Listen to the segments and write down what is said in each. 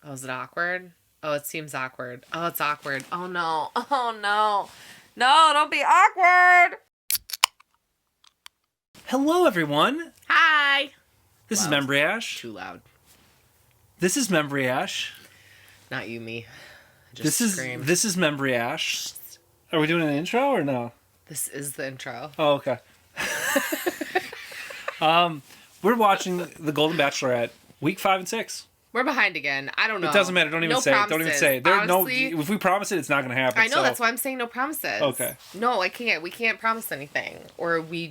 Oh, is it awkward? Oh, it seems awkward. Oh, it's awkward. Oh, no. Oh, no. No, don't be awkward. Hello, everyone. Hi. This is membriash. Too loud. This is membriash. Not you, me. This is membriash. Are we doing an intro or no? This is the intro. Oh, okay. We're watching The Golden Bachelorette, week 5 and 6. We're behind again. I don't know. It doesn't matter. Don't even say it. Don't even say it. Honestly, if we promise it, it's not going to happen. I know. That's why I'm saying no promises. Okay. No, I can't. We can't promise anything, or we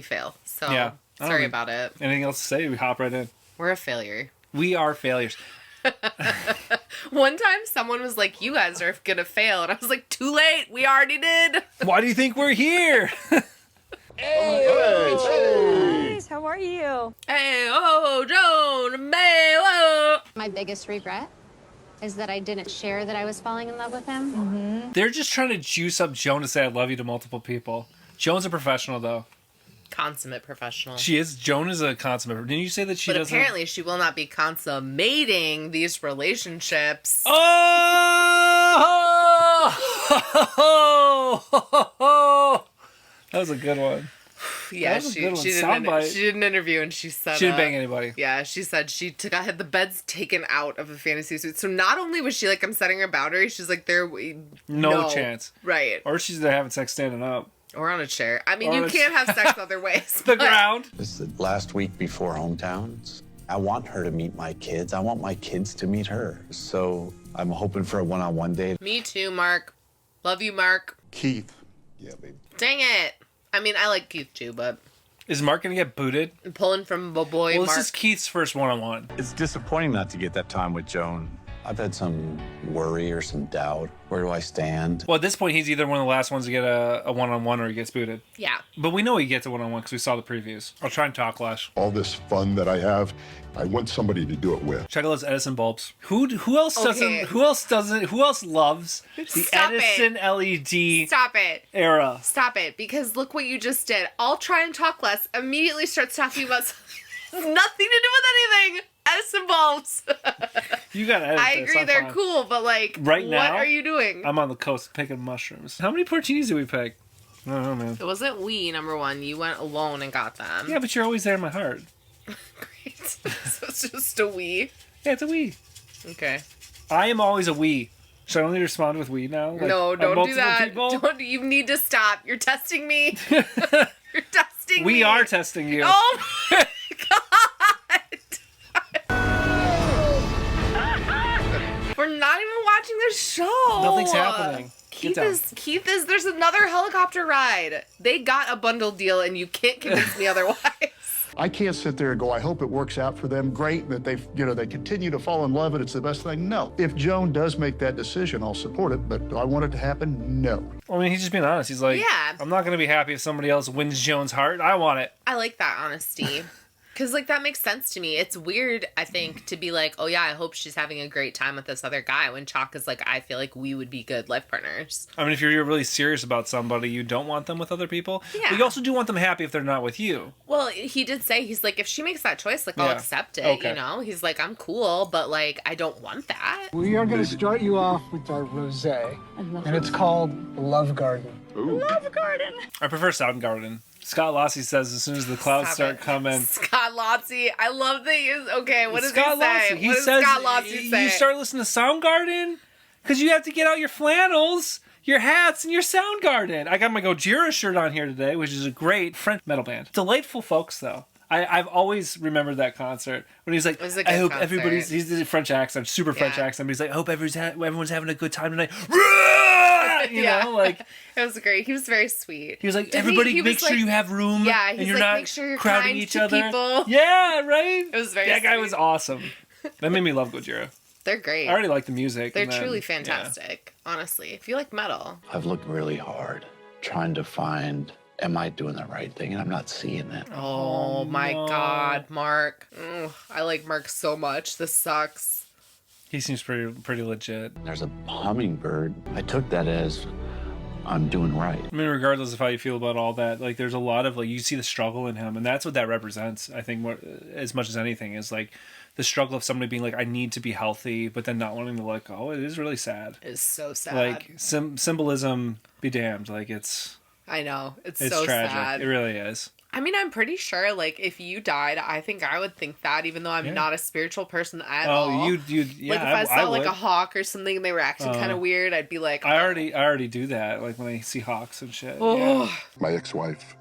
fail. So yeah. Sorry about it. Anything else to say? We hop right in. We're a failure. We are failures. One time someone was like, you guys are gonna fail, and I was like, too late, we already did. Why do you think we're here? Hey, guys, how are you? Hey, oh, Joan, May, whoa. My biggest regret is that I didn't share that I was falling in love with him. Mm-hmm. They're just trying to juice up Joan to say I love you to multiple people. Joan's a professional, though. Consummate professional. She is. Joan is a consummate. Didn't you say that she doesn't? But apparently she will not be consummating these relationships. Oh! That was a good one. Yeah, she did an interview and she said she didn't bang anybody. Yeah, she said she had the beds taken out of a fantasy suite. So not only was she like, I'm setting her boundary, she's like, no chance. Right. Or she's there having sex standing up. Or on a chair. I mean, you can't have sex other ways. The ground. This is the last week before hometowns. I want her to meet my kids. I want my kids to meet her. So I'm hoping for a one-on-one date. Me too, Mark. Love you, Mark. Keith. Yeah, baby. Dang it. I mean, I like Keith too, but... Is Mark going to get booted? I'm pulling from a boy, Well, Mark. this is Keith's first one-on-one. It's disappointing not to get that time with Joan. I've had some worry or some doubt. Where do I stand? Well, at this point, he's either one of the last ones to get a one-on-one or he gets booted. Yeah. But we know he gets a one-on-one because we saw the previews. I'll try and talk less. All this fun that I have, I want somebody to do it with. Check out those Edison bulbs. Who else doesn't? Who else doesn't? Who else loves the Stop Edison it. LED Stop it. era? Stop it. Because look what you just did. I'll try and talk less. Immediately starts talking about something nothing to do with anything. Edison bulbs. You gotta edit I this. agree, I'm they're fine. cool, but like, Right now, what are you doing? I'm on the coast picking mushrooms. How many portinis did we pick? I don't know, man. It wasn't we, number one. You went alone and got them. Yeah, but you're always there in my heart. Great. So it's just a we. Yeah, it's a we. Okay. I am always a we. Should I only respond with we now? Like, No, don't do multiple that. people? You need to stop. You're testing me. You're testing me. We are testing you. Oh my god. We're not even watching the show. Nothing's happening. Keith is there's another helicopter ride. They got a bundle deal and you can't convince me otherwise. I can't sit there and go, I hope it works out for them. Great that they continue to fall in love and it's the best thing. No. If Joan does make that decision, I'll support it. But do I want it to happen? No. I mean, he's just being honest. He's like, Yeah. I'm not going to be happy if somebody else wins Joan's heart. I want it. I like that honesty. Because, like, that makes sense to me. It's weird, I think, to be like, oh, yeah, I hope she's having a great time with this other guy. When Chock is like, I feel like we would be good life partners. I mean, if you're really serious about somebody, you don't want them with other people. Yeah. But you also do want them happy if they're not with you. Well, he did say, he's like, if she makes that choice, like, I'll Yeah. accept it, Okay. you know? He's like, I'm cool, but, like, I don't want that. We are going to start you off with our rosé, and it's called Love Garden. Ooh. Love Garden. I prefer Soundgarden. Scott Lassie says as soon as the clouds start coming. Scott Lotzie. I love that he is. Okay, what does Scott he say? Lassie. He what does says Scott Lotzie say? you start listening to Soundgarden because you have to get out your flannels, your hats, and your Soundgarden. I got my Gojira shirt on here today, which is a great French metal band. Delightful folks, though. I've always remembered that concert when he's like, was a good I hope concert. everybody's, he's a French accent, super French Yeah. accent, but he's like, I hope everyone's having a good time tonight. You Yeah. know, like, It was great. He was very sweet. he was like, Didn't everybody he make was sure you have room. Yeah, and he's you're like, not make sure you're crowding kind each to other. people. Yeah, right? It was very That guy sweet. was awesome. That made me love Gojira. They're great. I already like the music. They're and then- truly yeah. fantastic, honestly. If you like metal. I've looked really hard trying to find, am I doing the right thing? And I'm not seeing it. Oh my no. god, Mark. Ugh, I like Mark so much. This sucks. He seems pretty legit. There's a hummingbird. I took that as I'm doing right. I mean, regardless of how you feel about all that, like, there's a lot of, like, you see the struggle in him, and that's what that represents, I think, more, as much as anything, is, like, the struggle of somebody being like, I need to be healthy, but then not wanting to let go. It is really sad. It's so sad. Like symbolism be damned. Like it's I know. It's so tragic. sad. It really is. I mean, I'm pretty sure, like, if you died, I think I would think that, even though I'm not a spiritual person at all. Oh, yeah. Like, if I saw, like, would. a hawk or something and they were acting kind of weird, I'd be like... I already do that, like, when I see hawks and shit. Oh. Yeah. My ex-wife,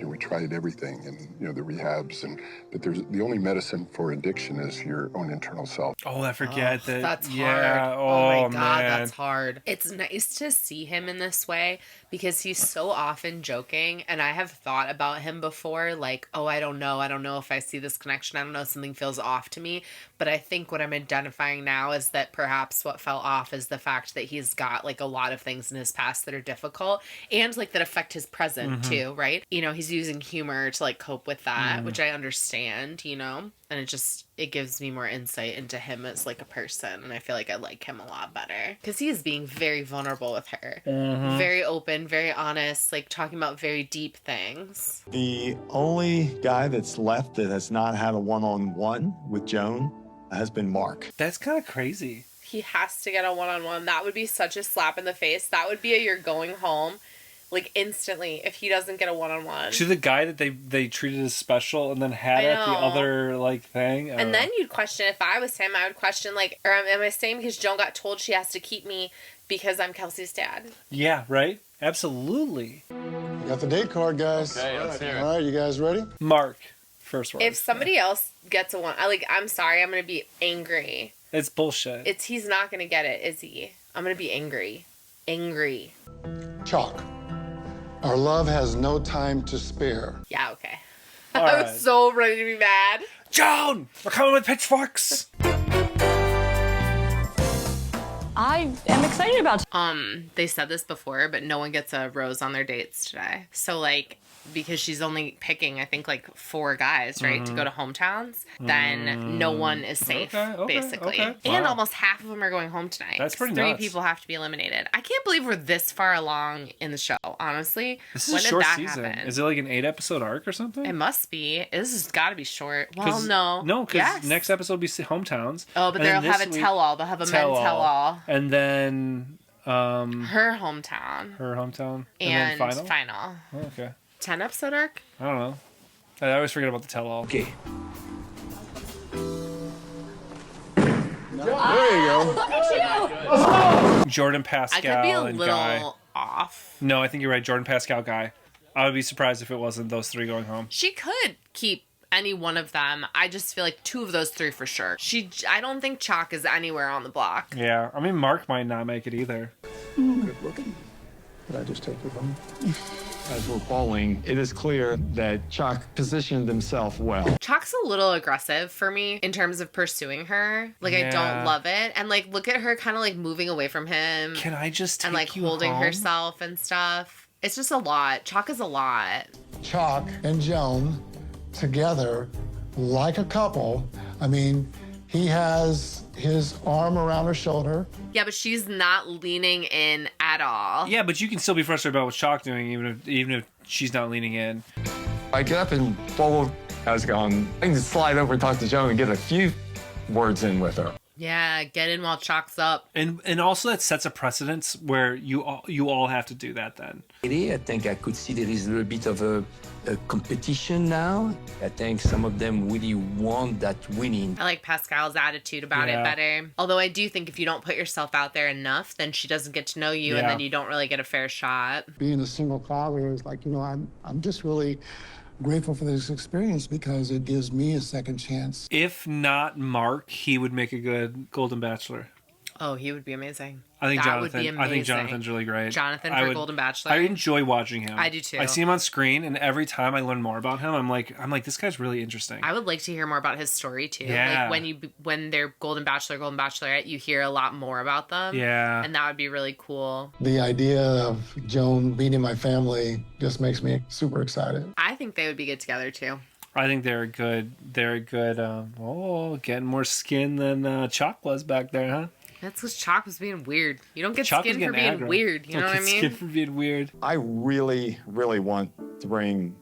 we tried everything and, the rehabs, but the only medicine for addiction is your own internal self. Oh, I forget that. That's hard. Yeah. Oh, my God, man. that's hard. It's nice to see him in this way because he's so often joking, and I have thought about him before, like, oh, I don't know if I see this connection. I don't know, something feels off to me. But I think what I'm identifying now is that perhaps what fell off is the fact that he's got, like, a lot of things in his past that are difficult and, like, that affect his present, too, right? He's using humor to, like, cope with that, which I understand, and it gives me more insight into him as, like, a person, and I feel like I like him a lot better because he is being very vulnerable with her, very open, very honest, like, talking about very deep things. The only guy that's left that has not had a one-on-one with Joan has been Mark. That's kind of crazy. He has to get a one-on-one. That would be such a slap in the face. That would be a you're going home, like, instantly if he doesn't get a one-on-one. To the guy that they treated as special and then had at the other, like, thing. And then you'd question, if I was him, I would question, like, or am I saying because Joan got told she has to keep me because I'm Kelsey's dad? Yeah, right? Absolutely. Got the date card, guys. Okay, let's hear it. All right, you guys ready? Mark, first word. If somebody else gets a one, I'm sorry, I'm going to be angry. It's bullshit. He's not going to get it, is he? I'm going to be angry. Angry. Chock. Our love has no time to spare. Yeah, okay. All I right. was so ready to be mad. Joan! We're coming with pitchforks! I am excited about They said this before, but no one gets a rose on their dates today. So, like, because she's only picking, I think, like 4 guys, right, to go to hometowns, then no one is safe, basically. okay. And Wow. almost half of them are going home tonight. That's pretty 3 nuts. people have to be eliminated. I can't believe we're this far along in the show, honestly. This is when a did short that season. happen? Is it like an 8-episode arc or something? It must be. This has got to be short. Well, no. No, because Yes. next episode will be hometowns. Oh, but and they'll then have a this week- tell-all. They'll have a men tell-all. And then Her hometown. her hometown. And then final? final. Oh, okay. 10-episode arc? I don't know. I always forget about the tell-all. Okay. There you go. Jordan I Pascal could be a and little Guy. off. No, I think you're right. Jordan Pascal, Guy. I would be surprised if it wasn't those 3 going home. She could keep any one of them. I just feel like 2 of those 3 for sure. I don't think Chock is anywhere on the block. Yeah, I mean, Mark might not make it either. Good looking. Did I just take it wrong? As we're polling, it is clear that Chock positioned himself well. Chock's a little aggressive for me in terms of pursuing her. Like, I Yeah. don't love it. And, like, look at her kind of, like, moving away from him. Can I just take and, like, you holding home? herself and stuff. It's just a lot. Chock is a lot. Chock and Joan together like a couple. I mean, he has his arm around her shoulder. Yeah, but she's not leaning in at all. Yeah, but you can still be frustrated about what Chock doing, even if she's not leaning in. I get up and follow. I was going, I can just slide over and talk to Joan and get a few words in with her. Yeah, get in while Chock's up. And also that sets a precedence where you all have to do that then. I think I could see there is a little bit of a competition now. I think some of them really want that winning. I like Pascal's attitude about it better. Although I do think if you don't put yourself out there enough, then she doesn't get to know you, and then you don't really get a fair shot. Being a single father is like, I'm just really grateful for this experience because it gives me a second chance. If not Mark, he would make a good Golden Bachelor. Oh, he would be amazing. I think That Jonathan. would be I think amazing. Jonathan's really great. Jonathan for Golden Bachelor. I enjoy watching him. I do too. I see him on screen, and every time I learn more about him, I'm like, this guy's really interesting. I would like to hear more about his story too. Yeah. Like when they're Golden Bachelor, Golden Bachelorette, you hear a lot more about them. Yeah. And that would be really cool. The idea of Joan meeting my family just makes me super excited. I think they would be good together too. I think they're good. Getting more skin than Chock was back there, huh? That's because Chock was being weird. You don't get Chock was skin for getting being aggro. weird. You know what I mean? Skin for being weird. I really, really want to bring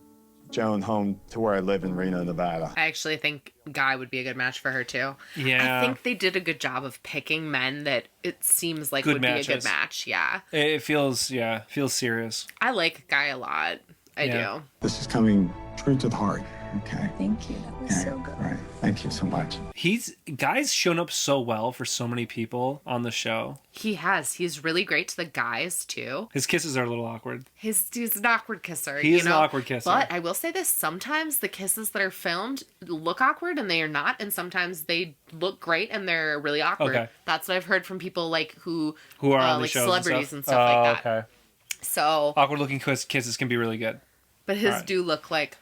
Joan home to where I live in Reno, Nevada. I actually think Guy would be a good match for her too. Yeah. I think they did a good job of picking men that it seems like Good would be a good matches. match. Yeah. It feels serious. I like Guy a lot. I do. This is coming true to the heart. Okay. Thank you. That was so good. All right. Thank you so much. Guy's shown up so well for so many people on the show. He has. He's really great to the guys too. His kisses are a little awkward. He's an awkward kisser. He is an awkward kisser. But I will say this: sometimes the kisses that are filmed look awkward and they are not, and sometimes they look great and they're really awkward. Okay. That's what I've heard from people like who are on the like shows celebrities and stuff like that. Okay. So Awkward looking kisses can be really good. but his Alright. do look like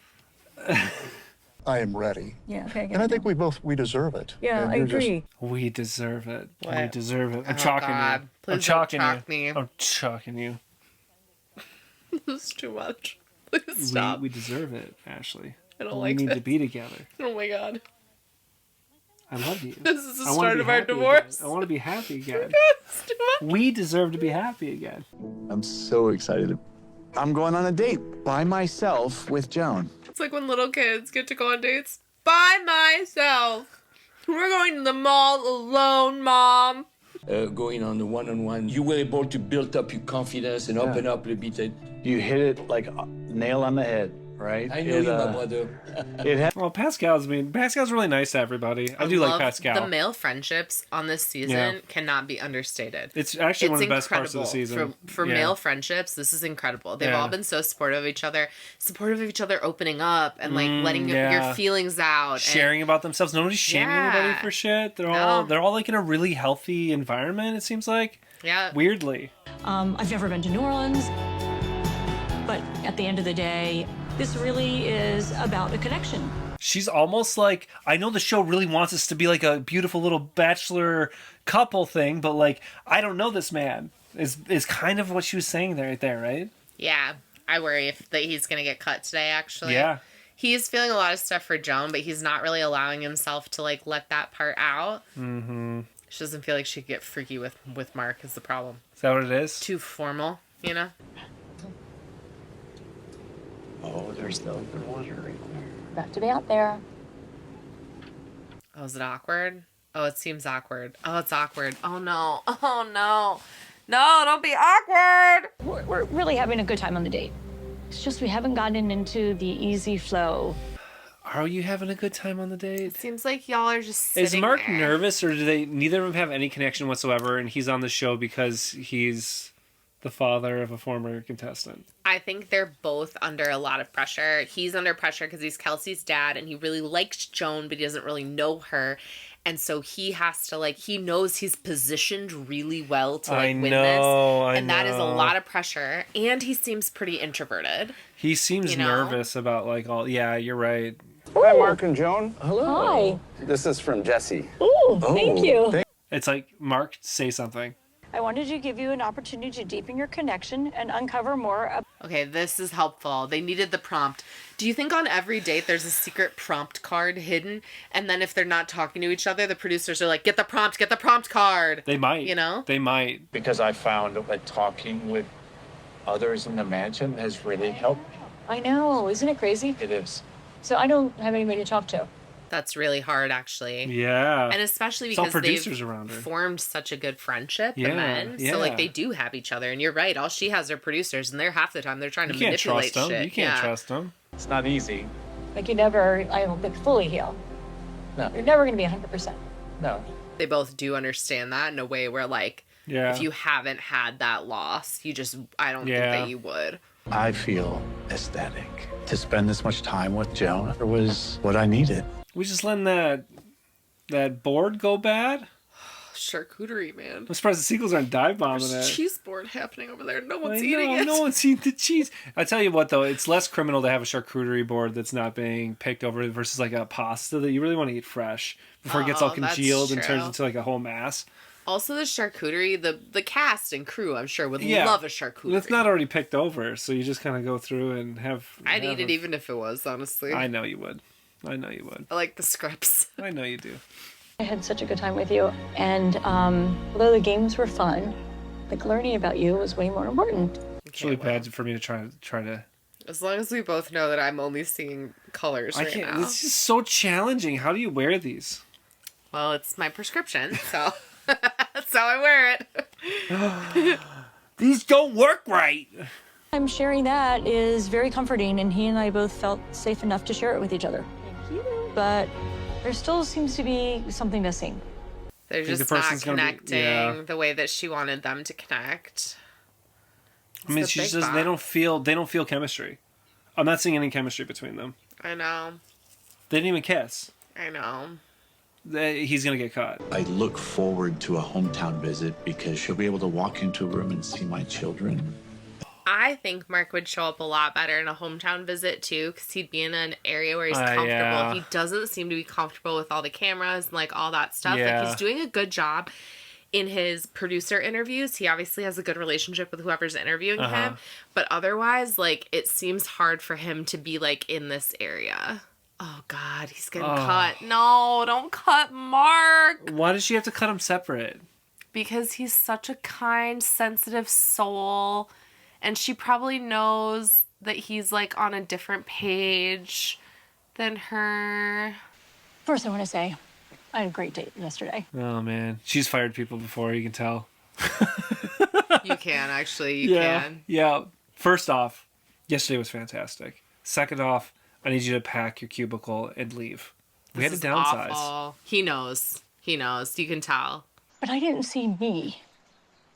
I am ready. Yeah, okay. And I think we deserve it. Yeah, And I you're just- agree. We deserve it. We What? deserve it. I'm Oh, chalking God. you. Please I'm don't chalking chalk you. me. I'm chalking you. this is too much. Please stop. We deserve it, Ashley. I don't we like need to this. be together. Oh my god. I love you. This is the I wanna start be of our happy divorce. again. I want to be happy again. It's too much. We deserve to be happy again. I'm so excited. I'm going on a date by myself with Joan. It's like when little kids get to go on dates by myself. We're going to the mall alone, Mom. Going on the one-on-one, you were able to build up your confidence and open up a bit. You hit it like a nail on the head, right? I know you, my brother. Well, Pascal's really nice to everybody. I do like love Pascal. The male friendships on this season Yeah. cannot be understated. It's actually one of the best parts of the incredible. season. For Yeah. male friendships, this is incredible. They've Yeah. all been so supportive of each other, opening up and like letting yeah. your feelings out. Sharing about themselves. Nobody's shaming Yeah. anybody for shit. They're all like in a really healthy environment, it seems like. Yeah. Weirdly. I've never been to New Orleans, but at the end of the day, this really is about a connection. She's almost like, I know the show really wants us to be like a beautiful little bachelor couple thing, but like, I don't know this man is kind of what she was saying right there, right? Yeah. I worry that he's going to get cut today, actually. Yeah. He's feeling a lot of stuff for Joan, but he's not really allowing himself to like let that part out. Mm-hmm. She doesn't feel like she could get freaky with Mark is the problem. Is that what it is? Too formal, you know? Oh, there's the water right there. About to be out there. Oh, is it awkward? Oh, it seems awkward. Oh, it's awkward. Oh, no. Oh, no. No, don't be awkward. We're really having a good time on the date. It's just we haven't gotten into the easy flow. Are you having a good time on the date? It seems like y'all are just sitting Is Mark there. nervous, or do they neither of them have any connection whatsoever, and he's on the show because he's the father of a former contestant? I think they're both under a lot of pressure. He's under pressure because he's Kelsey's dad, and he really likes Joan, but he doesn't really know her. And so he has to, like, he knows he's positioned really well to, like, win this. And that is a lot of pressure. And he seems pretty introverted. He seems You know? nervous about, like, all... Yeah, you're right. Hi, Mark and Joan. Hi. This is from Jesse. Ooh, thank you. It's like, Mark, say something. I wanted to give you an opportunity to deepen your connection and uncover more. Okay, this is helpful. They needed the prompt. Do you think on every date there's a secret prompt card hidden? And then if they're not talking to each other, the producers are like, get the prompt card. They might. You know? They might. Because I found that talking with others in the mansion has really helped me. I know, isn't it crazy? It is. So I don't have anybody to talk to. That's really hard, actually. Yeah. And especially It's all because producers they've around her. formed such a good friendship, Yeah, the men. yeah. So, like, they do have each other. And you're right. All she has are producers, and they're half the time they're trying to You can't manipulate trust them. shit. You can't Yeah. trust them. It's not easy. Like you never, I don't think, fully heal. No. You're never going to be 100%. No. They both do understand that in a way where, like, Yeah. if you haven't had that loss, I don't think Yeah. that you would. I feel ecstatic. To spend this much time with Joan was what I needed. We just letting that board go bad? Charcuterie, man. I'm surprised the sequels aren't dive bombing There's it. cheese board happening over there. No one's I eating know, it. no one's eating the cheese. I tell you what, though, it's less criminal to have a charcuterie board that's not being picked over versus like a pasta that you really want to eat fresh before it gets all Oh, that's congealed and turns true. into like a whole mass. Also, the charcuterie, the cast and crew, I'm sure, would Yeah. love a charcuterie. It's not already picked over, so you just kind of go through and have... I'd have eat it even if it was, honestly. I know you would. I know you would. I like the scripts. I know you do. I had such a good time with you. And although the games were fun, like learning about you was way more important. It's really bad for me to try to As long as we both know that I'm only seeing colors right now. This is so challenging. How do you wear these? Well, it's my prescription, so that's how I wear it. These don't work right. I'm sharing that is very comforting, and he and I both felt safe enough to share it with each other. But there still seems to be something missing. They're just not connecting the way that she wanted them to connect. I mean, she says they don't feel chemistry. I'm not seeing any chemistry between them. I know. They didn't even kiss. I know. He's gonna get caught. I look forward to a hometown visit because she'll be able to walk into a room and see my children. I think Mark would show up a lot better in a hometown visit too, because he'd be in an area where he's comfortable. Yeah. He doesn't seem to be comfortable with all the cameras and like all that stuff. Yeah. Like he's doing a good job in his producer interviews. He obviously has a good relationship with whoever's interviewing him, but otherwise, like it seems hard for him to be like in this area. Oh God, he's getting cut. No, don't cut Mark. Why does she have to cut him separate? Because he's such a kind, sensitive soul. And she probably knows that he's, like, on a different page than her. First, I want to say I had a great date yesterday. Oh, man. She's fired people before, you can tell. You can, actually. You can. Yeah. First off, yesterday was fantastic. Second off, I need you to pack your cubicle and leave. We had to downsize. Awful. He knows. He knows. You can tell. But I didn't see me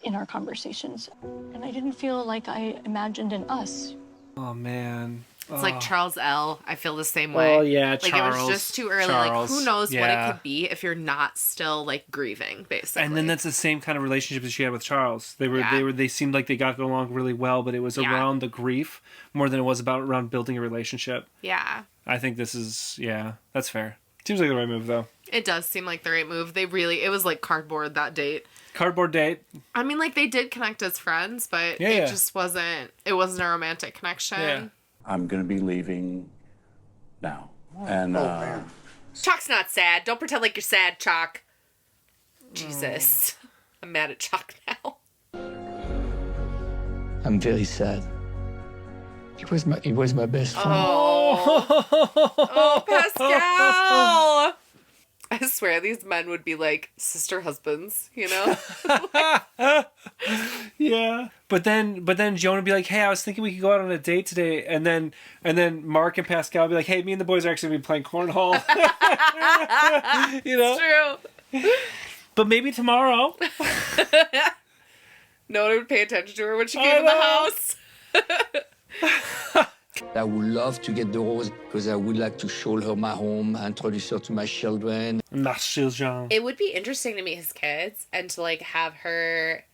in our conversations, and I didn't feel like I imagined an us. Oh, man. It's like Charles L. I feel the same way. Oh, yeah, like, Charles. It was just too early. Charles. Like, who knows what it could be if you're not still, like, grieving, basically. And then that's the same kind of relationship that she had with Charles. They seemed like they got along really well, but it was around the grief more than it was around building a relationship. Yeah. I think this is, that's fair. Seems like the right move, though. It does seem like the right move. It was like cardboard, that date. Cardboard date. I mean, like, they did connect as friends, but it just wasn't a romantic connection. Yeah. I'm going to be leaving now. And, Chock's not sad. Don't pretend like you're sad, Chock. Jesus. I'm mad at Chock now. I'm very sad. He was my best friend. Oh, Pascal! I swear these men would be like sister husbands, you know? Yeah. But then Joan would be like, "Hey, I was thinking we could go out on a date today." And then Mark and Pascal would be like, "Hey, me and the boys are actually going to be playing cornhole." You know? It's true. But maybe tomorrow. No one would pay attention to her when she came in the house. I would love to get the rose because I would like to show her my home, introduce her to my children. It would be interesting to meet his kids and to like have her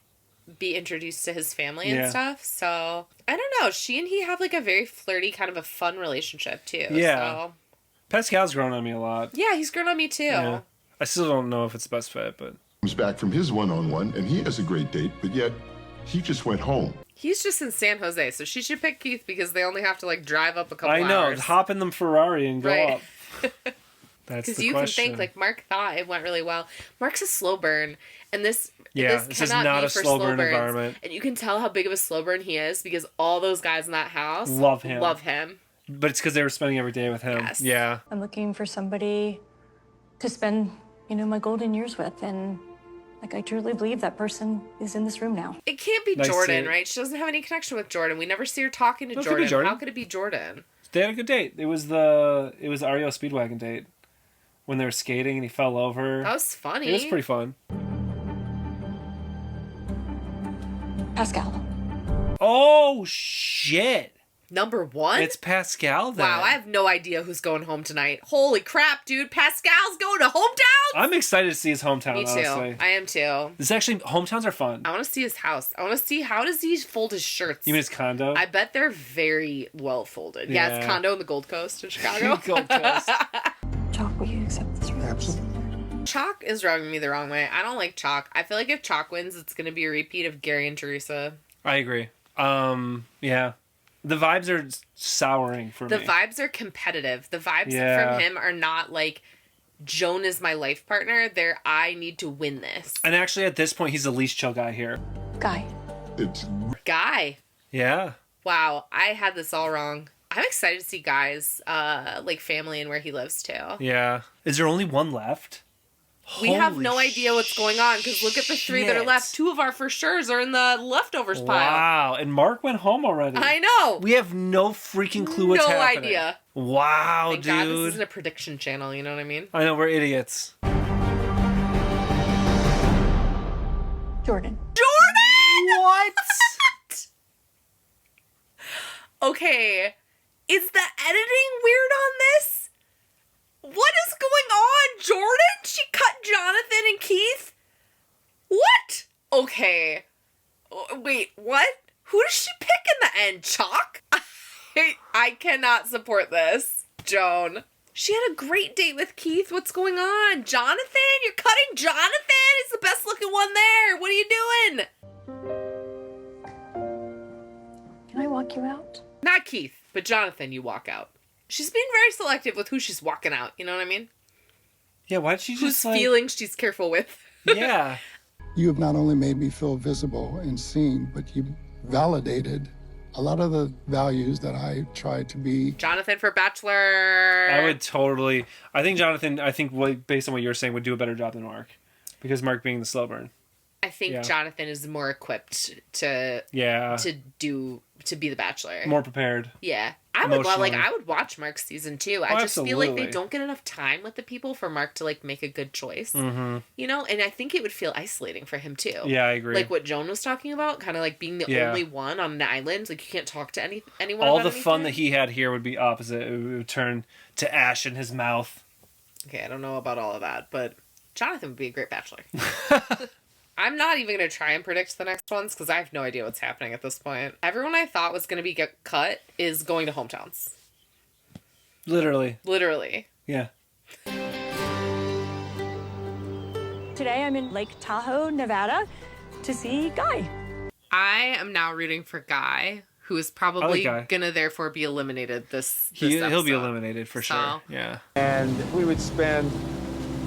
be introduced to his family and stuff. So I don't know. She and he have like a very flirty, kind of a fun relationship too. Yeah. So. Pascal's grown on me a lot. Yeah, he's grown on me too. Yeah. I still don't know if it's the best fit, but Comes back from his one-on-one and he has a great date, but yet he just went home. He's just in San Jose, so she should pick Keith because they only have to like drive up a couple hours. I know. Hop in the Ferrari and go up. That's because the you question. can think like Mark thought it went really well. Mark's a slow burn, and this this is cannot not be a for slow burn burns. environment. And you can tell how big of a slow burn he is because all those guys in that house Love him. But it's because they were spending every day with him. Yes. Yeah. I'm looking for somebody to spend, my golden years with, and like I truly believe that person is in this room now. It can't be Nice Jordan, to- right? She doesn't have any connection with Jordan. We never see her talking to It could be Jordan. Jordan. How could it be Jordan? They had a good date. It was the REO Speedwagon date when they were skating and he fell over. That was funny. It was pretty fun. Pascal. Oh shit! Number one? It's Pascal then. Wow, I have no idea who's going home tonight. Holy crap, dude. Pascal's going to hometown? I'm excited to see his hometown, Me too. honestly. I am too. This actually, hometowns are fun. I want to see his house. I want to see how does he fold his shirts. You mean his condo? I bet they're very well folded. Yeah, it's Yeah. condo in the Gold Coast in Chicago. Gold Coast. Chock, will you accept this rose? Chock is rubbing me the wrong way. I don't like Chock. I feel like if Chock wins, it's going to be a repeat of Gary and Teresa. I agree. Yeah. The vibes are souring for The me. vibes are competitive. The vibes Yeah. from him are not like, Joan is my life partner. They're, I need to win this. And actually, at this point, he's the least chill guy here. Guy. It's Guy. Yeah. Wow, I had this all wrong. I'm excited to see Guy's like family and where he lives too. Yeah. Is there only one left? We have no idea what's going on because look at the 3 that are left. 2 of our for sures are in the leftovers pile. Wow, and Mark went home already. I know. We have no freaking clue what's happening. No idea. Wow, Thank dude. God this isn't a prediction channel, you know what I mean? I know, we're idiots. Jordan. Jordan! What? Okay. Is the editing weird on this? What is going on? Jordan? She cut Jonathan and Keith? What? Okay. Wait, what? Who does she pick in the end? Chock? I cannot support this. Joan. She had a great date with Keith. What's going on? Jonathan? You're cutting Jonathan? He's the best looking one there. What are you doing? Can I walk you out? Not Keith, but Jonathan, you walk out. She's being very selective with who she's walking out. You know what I mean? Yeah, why'd she Whose just feelings she's careful with. Yeah. You have not only made me feel visible and seen, but you validated a lot of the values that I tried to be. Jonathan for Bachelor. I would totally. I think Jonathan, based on what you're saying, would do a better job than Mark. Because Mark being the slow burn. I think Jonathan is more equipped to be the Bachelor. More prepared. Yeah. I would watch Mark's season 2. I just feel like they don't get enough time with the people for Mark to like make a good choice. Mm-hmm. You know, and I think it would feel isolating for him too. Yeah, I agree. Like what Joan was talking about, kind of like being the only one on an island. Like you can't talk to anyone. All about the anything. fun that he had here would be opposite. It would turn to ash in his mouth. Okay, I don't know about all of that, but Jonathan would be a great Bachelor. I'm not even going to try and predict the next ones because I have no idea what's happening at this point. Everyone I thought was going to be cut is going to hometowns. Literally. Yeah. Today I'm in Lake Tahoe, Nevada to see Guy. I am now rooting for Guy, who is probably going to therefore be eliminated this He'll be eliminated for sure. Yeah. And we would spend,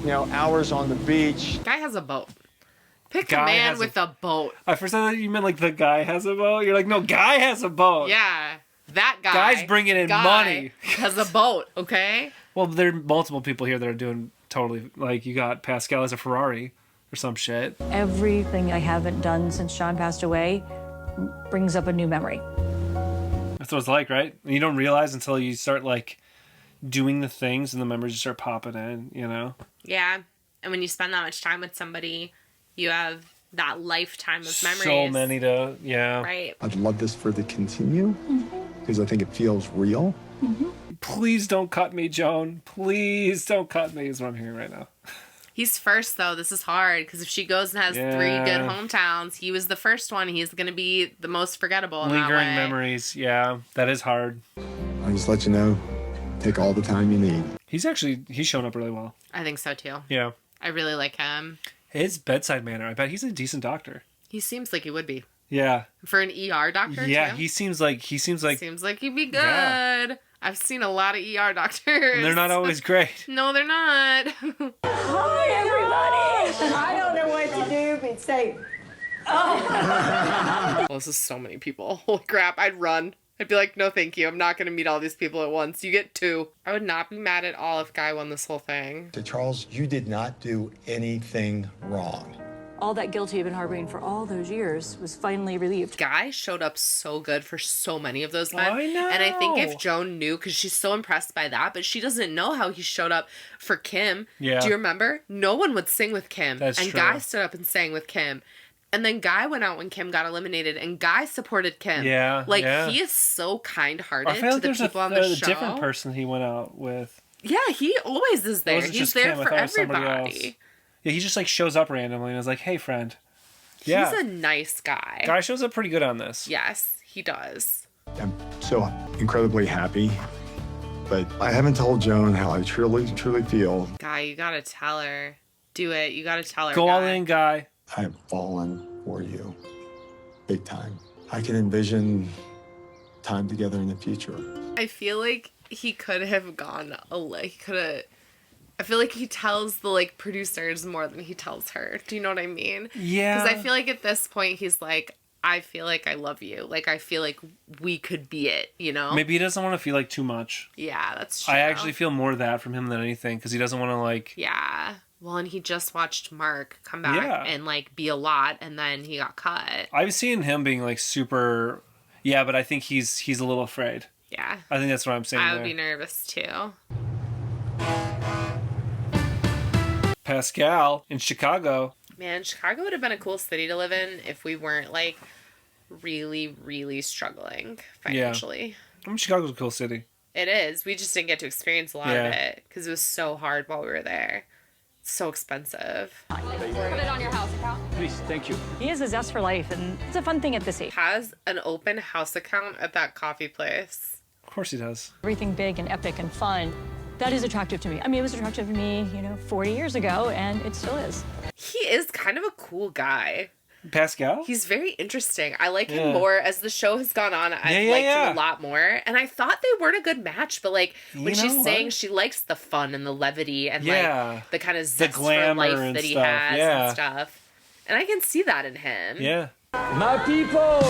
hours on the beach. Guy has a boat. Pick a man with a boat. I first thought you meant like the guy has a boat. You're like, no, Guy has a boat. Yeah, that guy. Guy's bringing in money. Has a boat, okay? Well, there are multiple people here that are doing totally, like you got Pascal as a Ferrari or some shit. Everything I haven't done since Sean passed away brings up a new memory. That's what it's like, right? And you don't realize until you start like doing the things and the memories just start popping in, you know? Yeah, and when you spend that much time with somebody, you have that lifetime of memories. So many to, Right. I'd love this for the continue because I think it feels real. Please don't cut me, Joan. Please don't cut me is what I'm hearing right now. He's first, though. This is hard, because if she goes and has 3 good hometowns, he was the first one. He's going to be the most forgettable in that way. Lingering memories, that is hard. I'll just let you know, take all the time you need. He's shown up really well. I think so, too. Yeah. I really like him. His bedside manner, I bet he's a decent doctor. He seems like he would be. Yeah. For an ER doctor, yeah, too? he seems like... Seems like he'd be good. Yeah. I've seen a lot of ER doctors. And they're not always great. No, they're not. Hi, everybody. I don't know what to do but say, Well, this is so many people. Holy crap, I'd run. I'd be like, no, thank you. I'm not going to meet all these people at once. You get 2. I would not be mad at all if Guy won this whole thing. Charles, you did not do anything wrong. All that guilt he had been harboring for all those years was finally relieved. Guy showed up so good for so many of those men. I know. And I think if Joan knew, because she's so impressed by that, but she doesn't know how he showed up for Kim. Yeah. Do you remember? No one would sing with Kim. That's and true. Guy stood up and sang with Kim. And then Guy went out when Kim got eliminated, and Guy supported Kim. Yeah, Like, yeah. he is so kind-hearted I feel like to the there's people on the a show. different person he went out with. Yeah, he always is there. wasn't He's just there Kim, I for thought it was somebody else. everybody. Yeah, he just like shows up randomly and is like, hey, friend. Yeah. He's a nice guy. Guy shows up pretty good on this. Yes, he does. I'm so incredibly happy, but I haven't told Joan how I truly feel. Guy, you gotta tell her. Do it. You gotta tell her. Go all Guy. in, Guy. I have fallen for you, big time. I can envision time together in the future. I feel like he could have gone he could have. I feel like he tells the producers more than he tells her. Do you know what I mean? Yeah. Because I feel like at this point he's like, I feel like I love you. Like, I feel like we could be it, you know? Maybe he doesn't want to feel like too much. Yeah, that's true. I actually feel more of that from him than anything because he doesn't want to like. Yeah. Well, and he just watched Mark come back and like be a lot, and then he got cut. I've seen him being like super. Yeah, but I think he's a little afraid. Yeah. I think that's what I'm saying. I would be nervous too. Pascal in Chicago. Man, Chicago would have been a cool city to live in if we weren't like really, really struggling financially. Yeah. I mean, Chicago's a cool city. It is. We just didn't get to experience a lot of it because it was so hard while we were there. It's so expensive. Put it on your house account. Please, thank you. He has a zest for life, and it's a fun thing at this age. Has an open house account at that coffee place. Of course he does. Everything big and epic and fun. That is attractive to me. I mean, it was attractive to me, 40 years ago, and it still is. He is kind of a cool guy. Pascal? He's very interesting. I like him more as the show has gone on. I've liked him a lot more. And I thought they weren't a good match, but like when she's saying she likes the fun and the levity and like the kind of zest for life that he has and stuff. And I can see that in him. Yeah. My people!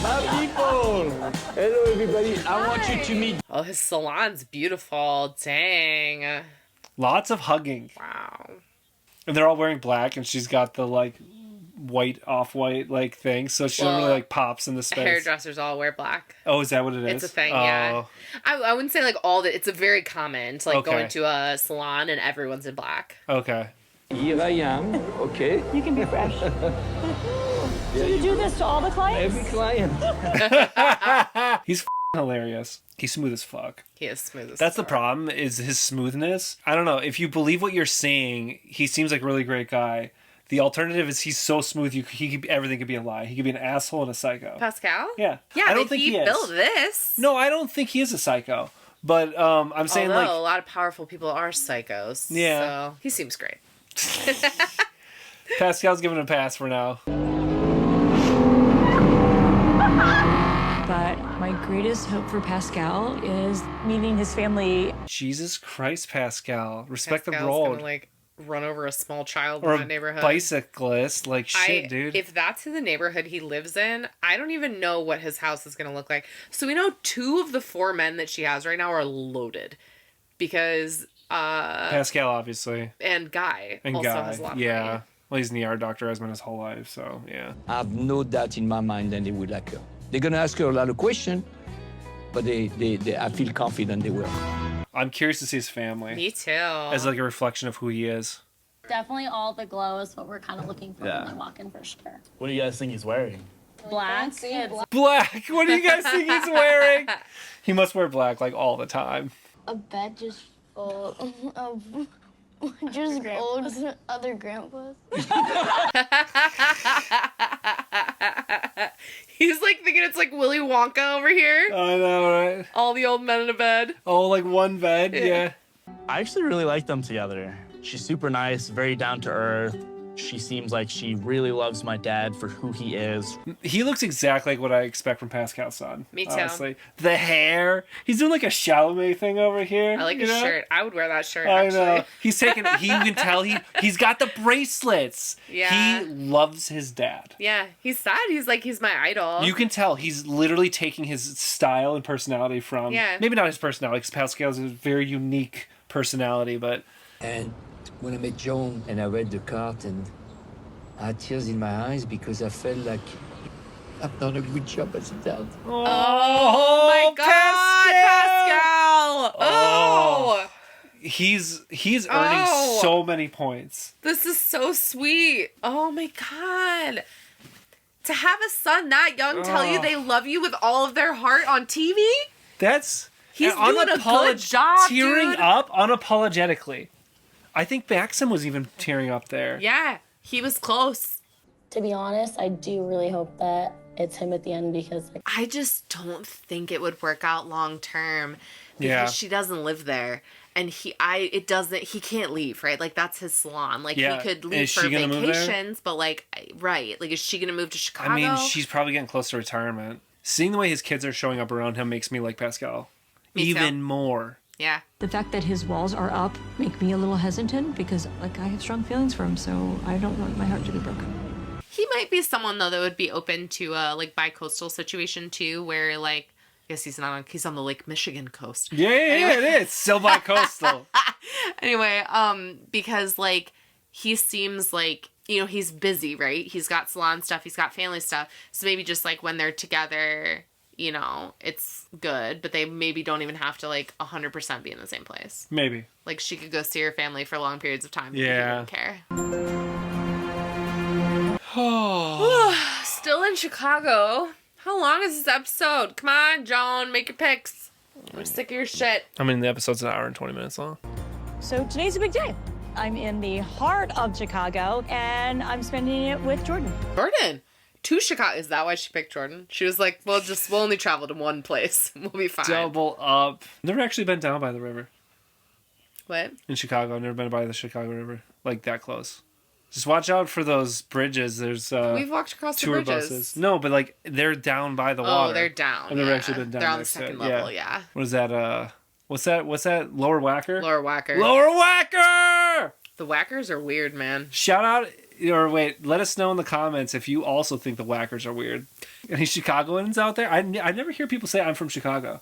My people! Hello, everybody. I want you to meet. Oh, his salon's beautiful. Dang. Lots of hugging. Wow. And they're all wearing black, and she's got the like white off-white like thing, so she really like pops in the space. Hairdressers all wear black. Oh, is that what it is? It's a thing, yeah. I wouldn't say like all that. It's a very common to like go into a salon and everyone's in black. Okay. Here I am. Okay. You can be fresh. Do you do this to all the clients? Every client. He's hilarious. He's smooth as fuck. He is smooth as That's fuck. the problem, is his smoothness. I don't know. If you believe what you're saying, he seems like a really great guy. The alternative is he's so smooth, everything could be a lie. He could be an asshole and a psycho. Pascal? Yeah. Yeah, I don't think he is. built this. No, I don't think he is a psycho. But I'm saying Although like a lot of powerful people are psychos. Yeah. So he seems great. Pascal's giving a pass for now. But my greatest hope for Pascal is meeting his family. Jesus Christ, Pascal. Respect Pascal's the road. gonna like run over a small child Or in that a neighborhood. bicyclist. Like shit, dude. If that's in the neighborhood he lives in, I don't even know what his house is gonna look like. So we know 2 of the 4 men that she has right now are loaded. Because Pascal, obviously. and Guy also has a lot of money. Well, he's an ER doctor, has been his whole life, so yeah. I have no doubt in my mind that they would like her. They're gonna ask her a lot of questions, but I feel confident they will. I'm curious to see his family. Me too. As like a reflection of who he is. Definitely all the glow is what we're kind of looking for when we walk in for sure. What do you guys think he's wearing? Black. Black! What do you guys think he's wearing? He must wear black like all the time. A bed just full of just old other grandpas. He's like thinking it's like Willy Wonka over here. I know, right? All the old men in a bed. Oh, like one bed? Yeah. I actually really like them together. She's super nice, very down to earth. She seems like she really loves my dad for who he is. He looks exactly like what I expect from Pascal's son. Me too. Honestly. The hair. He's doing like a Chalamet thing over here. I like his shirt. I would wear that shirt, I actually. know. He's taking, you can tell he's got the bracelets. Yeah. He loves his dad. Yeah, he's sad. He's like, he's my idol. You can tell he's literally taking his style and personality from, maybe not his personality, because Pascal's a very unique personality, but... And when I met Joan and I read the card, and I had tears in my eyes because I felt like I've done a good job as a dad. Oh my God, Pascal! Oh! He's earning so many points. This is so sweet. Oh my God. To have a son that young tell you they love you with all of their heart on TV? He's doing a good job, tearing dude. up unapologetically. I think Maxim was even tearing up there. Yeah, he was close. To be honest, I do really hope that it's him at the end because I just don't think it would work out long term because she doesn't live there. And he can't leave, right? Like that's his salon. Like he could leave for vacations, but like, right. Like, is she going to move to Chicago? I mean, she's probably getting close to retirement. Seeing the way his kids are showing up around him makes me like Pascal. Even more. Yeah. The fact that his walls are up make me a little hesitant because like I have strong feelings for him, so I don't want my heart to be broken. He might be someone, though, that would be open to a, like, bi-coastal situation, too, where, like, I guess he's on the Lake Michigan coast. Yeah, it is. Still bi-coastal. Anyway, because, like, he seems like, you know, he's busy, right? He's got salon stuff, he's got family stuff. So maybe just, like, when they're together, you know, it's good, but they maybe don't even have to, like, 100% be in the same place. Maybe. Like, she could go see her family for long periods of time. And Yeah. he wouldn't care. Still in Chicago. How long is this episode? Come on, Joan, make your picks. I'm sick of your shit. I mean, the episode's an hour and 20 minutes long. So today's a big day. I'm in the heart of Chicago, and I'm spending it with Jordan. Jordan? To Chicago. Is that why she picked Jordan? She was like, we'll only travel to one place. We'll be fine. Double up. Never actually been down by the river. What? In Chicago. I've never been by the Chicago River. Like, that close. Just watch out for those bridges. There's We've walked across the tour bridges. buses. No, but like they're down by the water. Oh, they're down. I've never yeah. actually been down. They're on the next to second it. level, yeah. What is that? What's that? Lower Whacker? Lower Whacker. Lower Whacker! The Whackers are weird, man. Shout out, or wait, let us know in the comments if you also think the Whackers are weird. Any Chicagoans out there? I never hear people say I'm from Chicago.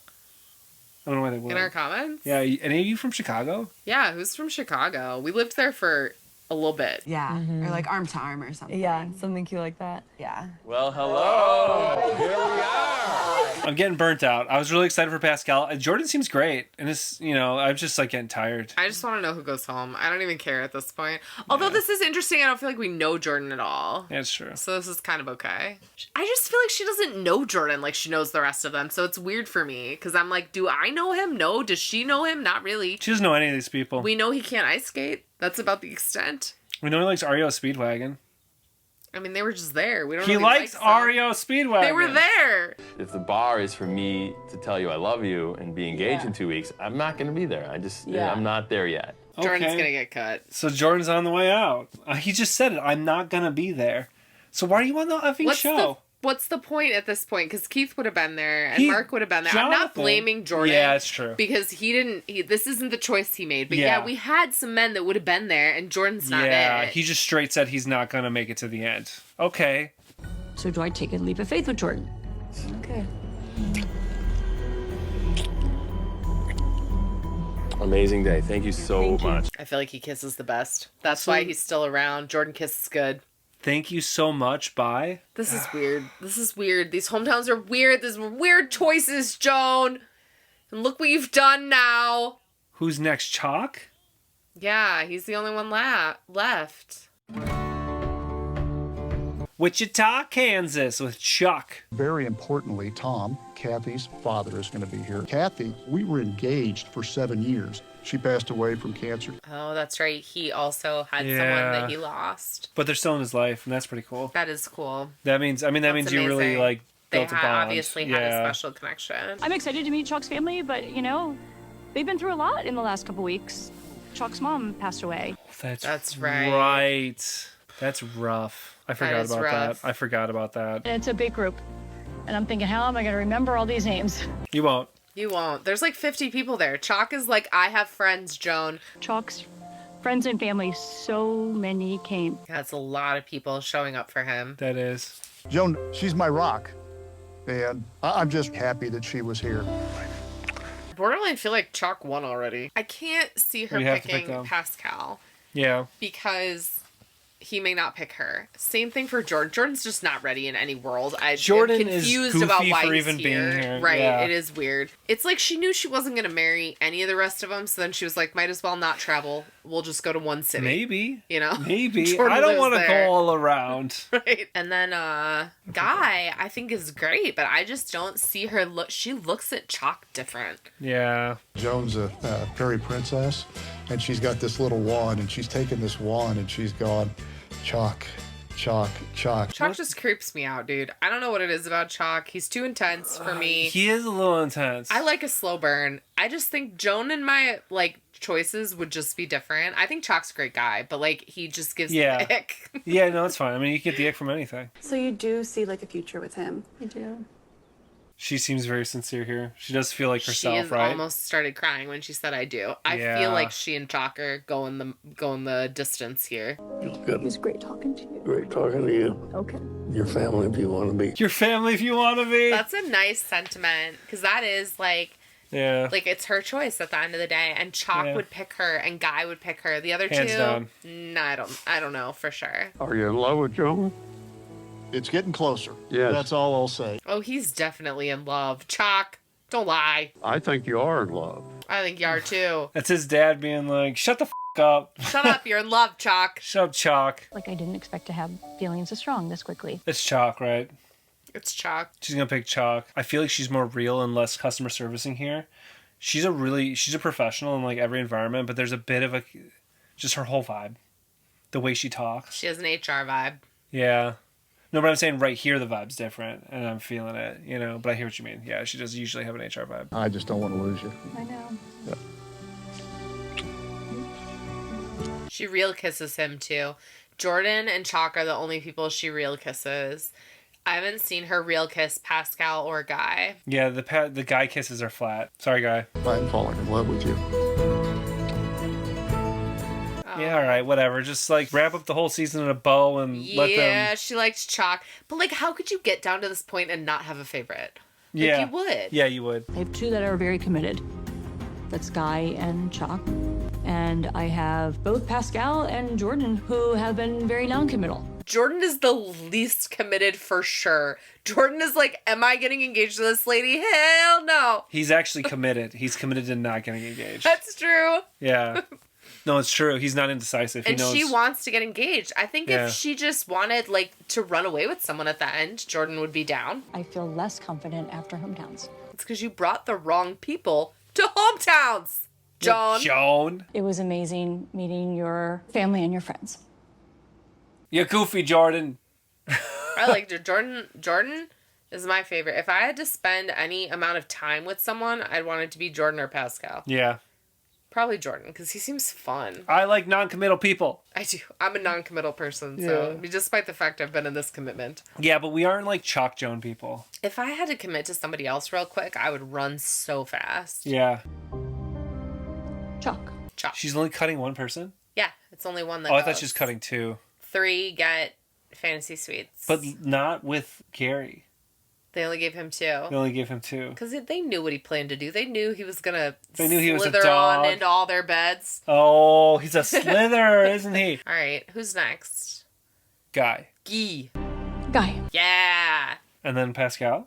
I don't know why they would. In our comments? Yeah, any of you from Chicago? Yeah, who's from Chicago? We lived there for a little bit. Yeah, or like arm to arm or something. Yeah, something cute like that. Yeah. Well, hello. Here we are. I'm getting burnt out. I was really excited for Pascal. Jordan seems great. And it's, you know, I'm just like getting tired. I just want to know who goes home. I don't even care at this point. Although this is interesting, I don't feel like we know Jordan at all. Yeah, it's true. So this is kind of okay. I just feel like she doesn't know Jordan like she knows the rest of them. So it's weird for me because I'm like, do I know him? No. Does she know him? Not really. She doesn't know any of these people. We know he can't ice skate. That's about the extent. We know he likes REO Speedwagon. I mean, they were just there. We don't. He really likes like REO Speedwagon. They were there. If the bar is for me to tell you I love you and be engaged in 2 weeks, I'm not going to be there. I'm not there yet. Jordan's gonna get cut. So Jordan's on the way out. He just said it. I'm not gonna be there. So why are you on the effing show? What's the point at this point? Because Keith would have been there and Mark would have been there. I'm not Jonathan. blaming Jordan. Yeah, it's true. Because this isn't the choice he made. But yeah, we had some men that would have been there and Jordan's not Yeah, it. he just straight said he's not gonna make it to the end. Okay. So do I take a leap of faith with Jordan? Okay. Amazing day. Thank you so much. I feel like he kisses the best. That's why he's still around. Jordan kisses good. Thank you so much. Bye. This is weird. This is weird. These hometowns are weird. These were weird choices, Joan. And look what you've done now. Who's next? Chock? Yeah, he's the only one left. Wichita, Kansas with Chock. Very importantly, Tom, Kathy's father, is going to be here. Kathy, we were engaged for 7 years. She passed away from cancer. Oh, that's right. He also had someone that he lost. But they're still in his life, and that's pretty cool. That is cool. That means you really like built a bond. Obviously had a special connection. I'm excited to meet Chock's family, but you know, they've been through a lot in the last couple weeks. Chock's mom passed away. That's right. Right. That's rough. I forgot about rough. that. I forgot about that. And it's a big group. And I'm thinking, how am I going to remember all these names? You won't. You won't. There's like 50 people there. Chock is like, I have friends, Joan. Chock's friends and family, so many came. That's a lot of people showing up for him. That is. Joan, she's my rock. And I'm just happy that she was here. Borderline feel like Chock won already. I can't see her You have to pick picking them. Pascal Yeah. because he may not pick her. Same thing for Jordan. Jordan's just not ready in any world. I'm Jordan is confused goofy about why for he's even here. being here. Right, Yeah. it is weird. It's like she knew she wasn't going to marry any of the rest of them, so then she was like, might as well not travel. We'll just go to one city. Maybe. You know? Maybe. Jordan I don't lives want to there. go all around. Right. And then Guy, I think is great, but I just don't see her look. She looks at Chock different. Yeah. Joan's a fairy princess, and she's got this little wand, and she's taken this wand, and she's gone, Chock, Chock, Chock. Chock just creeps me out, dude. I don't know what it is about Chock. He's too intense for me. He is a little intense. I like a slow burn. I just think Joan and my choices would just be different. I think Chock's a great guy, but he just gives me the ick. Yeah, no, it's fine. I mean, you get the ick from anything. So you do see like a future with him? I do. She seems very sincere here. She does feel like herself, she has right? almost started crying when she said I do. I feel like she and Chock are going the distance here. Good. It was great talking to you. Great talking to you. Okay. Your family if you want to be. Your family if you want to be. That's a nice sentiment, because that is like, like it's her choice at the end of the day. And Chock would pick her, and Guy would pick her. The other Hands two, down. no, I don't know for sure. Are you in love with Joan? It's getting closer. Yes. That's all I'll say. Oh, he's definitely in love. Chock, don't lie. I think you are in love. I think you are too. That's his dad being like, shut the up. Shut up, you're in love, Chock. Shut up, Chock. Like, I didn't expect to have feelings this strong this quickly. It's Chock, right? It's Chock. She's gonna pick Chock. I feel like she's more real and less customer servicing here. She's a professional in like every environment, but there's a bit of just her whole vibe. The way she talks. She has an HR vibe. Yeah. No, but I'm saying right here the vibe's different, and I'm feeling it, you know. But I hear what you mean. Yeah, she does usually have an HR vibe. I just don't want to lose you. I know. Yeah. She real kisses him too. Jordan and Chock are the only people she real kisses. I haven't seen her real kiss Pascal or Guy. Yeah, the Guy kisses are flat. Sorry, Guy. I'm falling in love with you. Yeah, all right, whatever. Just like wrap up the whole season in a bow and let them. Yeah, she likes Chock. But like, how could you get down to this point and not have a favorite? Like, Yeah, you would. Yeah, you would. I have two that are very committed. That's Guy and Chock. And I have both Pascal and Jordan who have been very non-committal. Jordan is the least committed for sure. Jordan is like, am I getting engaged to this lady? Hell no. He's actually committed. He's committed to not getting engaged. That's true. Yeah. No, it's true. He's not indecisive. And she wants to get engaged. I think Yeah. if she just wanted like to run away with someone at the end, Jordan would be down. I feel less confident after hometowns. It's because you brought the wrong people to hometowns, Joan. Joan. It was amazing meeting your family and your friends. You're goofy, Jordan. I like Jordan. Jordan is my favorite. If I had to spend any amount of time with someone, I'd want it to be Jordan or Pascal. Yeah. Probably Jordan, because he seems fun. I like non-committal people. I do. I'm a non-committal person, so despite the fact I've been in this commitment. Yeah, but we aren't like Chock Joan people. If I had to commit to somebody else real quick, I would run so fast. Yeah. Chock. She's only cutting one person? Yeah, it's only one that I goes. thought she was cutting two. 3 get fantasy suites. But not with Gary. They only gave him 2. They only gave him 2. Because they knew what he planned to do. They knew he was going to slither on into all their beds. Oh, he's a slither, isn't he? All right, who's next? Guy. Guy. Yeah. And then Pascal?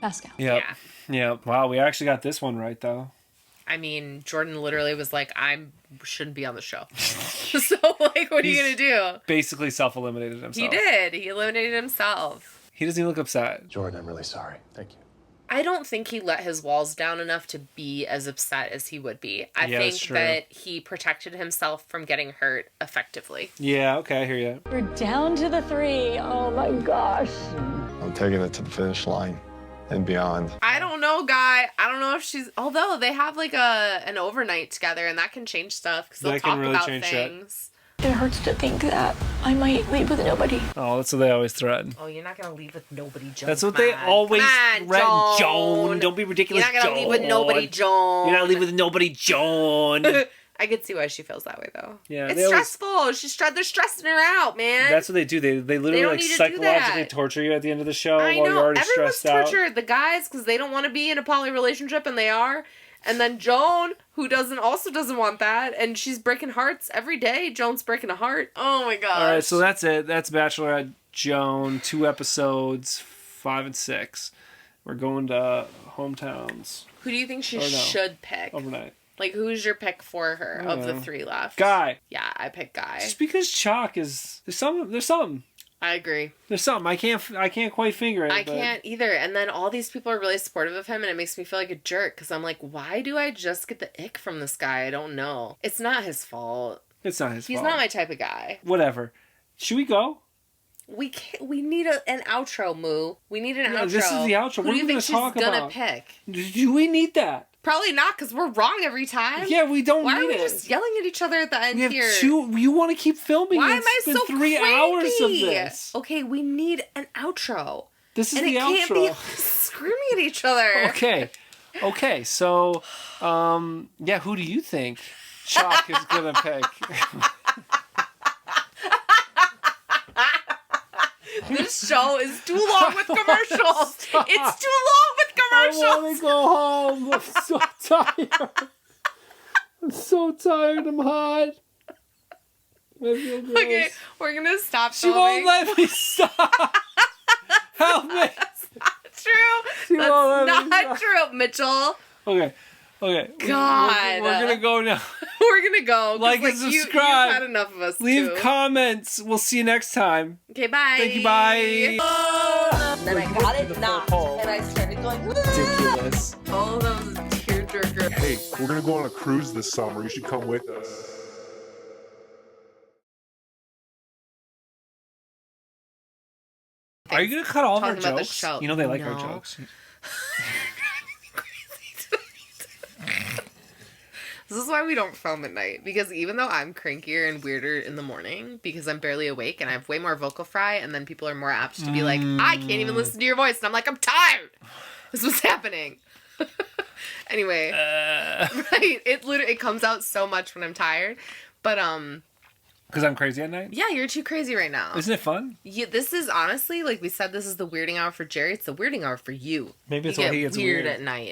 Pascal. Yep. Yeah. Wow, we actually got this one right, though. I mean, Jordan literally was like, I shouldn't be on the show. So, like, what are you going to do? Basically self-eliminated himself. He did. He eliminated himself. He doesn't even look upset. Jordan, I'm really sorry. Thank you. I don't think he let his walls down enough to be as upset as he would be. I think that's true. that he protected himself from getting hurt effectively. Yeah, okay, I hear you. We're down to the 3. Oh my gosh. I'm taking it to the finish line and beyond. I don't know, Guy. I don't know if she's... Although they have like an overnight together, and that can change stuff because they'll That can talk really about change things. It hurts to think that I might leave with nobody. Oh, that's what they always threaten. Oh, you're not going to leave with nobody, Joan. That's what Come they on. always Come on, threaten. Joan, don't be ridiculous, You're not going to leave with nobody, Joan. You're not leaving with nobody, Joan. I could see why she feels that way, though. Yeah, it's they always- stressful. They're stressing her out, man. That's what they do. They literally don't like need to do psychologically that. torture you at the end of the show I while know. you're already Everyone's stressed out. tortured. The guys, because they don't want to be in a poly relationship, and they are. And then Joan, who also doesn't want that, and she's breaking hearts every day. Joan's breaking a heart. Oh my gosh. All right, so that's it. That's Bachelorette Joan, 2 episodes, 5 and 6. We're going to hometowns. Who do you think she Or no, should pick? overnight. Like, who's your pick for her I don't of the know. 3 left? Guy. Yeah, I pick Guy. Just because Chock is there's something. I agree. There's something. I can't quite figure it. I but can't either. And then all these people are really supportive of him, and it makes me feel like a jerk because I'm like, why do I just get the ick from this guy? I don't know. It's not his fault. It's not his He's fault. not my type of guy. Whatever. Should we go? We can't. We need an outro, Moo. We need an Yeah, outro. this is the outro. Who What do are you we think she's gonna talk gonna about? pick? Do we need that? Probably not, because we're wrong every time. Yeah, we don't Why need are we it. just yelling at each other at the end We have here? 2. You want to keep filming? Why am It's I been so 3 hours of cranky? this. Okay, we need an outro. This is and the it outro. can't be screaming at each other. Okay. So, who do you think Chock is gonna pick? This show is too long with commercials. It's too long with commercials. I want to go home. I'm so tired. I'm so tired. I'm hot. I feel gross. Okay, we're gonna stop. She won't let me stop. Help me. That's not true. That's not true, Mitchell. Okay. God. We're gonna go now. We're gonna go. Like and subscribe. You've had enough of us. Leave comments. We'll see you next time. Okay, bye. Thank you. Bye. And then I got it knocked, and I started going. Ridiculous. Oh, that was a tearjerker. Hey, we're gonna go on a cruise this summer. You should come with us. Are you gonna cut all of our Talking about the jokes? show. You know they like our No. jokes. This is why we don't film at night, because even though I'm crankier and weirder in the morning because I'm barely awake and I have way more vocal fry, and then people are more apt to be like, I can't even listen to your voice, and I'm like, I'm tired. This is what's happening. Anyway, right? It comes out so much when I'm tired, but Because I'm crazy at night? yeah, you're too crazy right now. Isn't it fun? Yeah, this is honestly, like we said, this is the weirding hour for Jerry. It's the weirding hour for you. Maybe it's you why get he gets weird weird at night.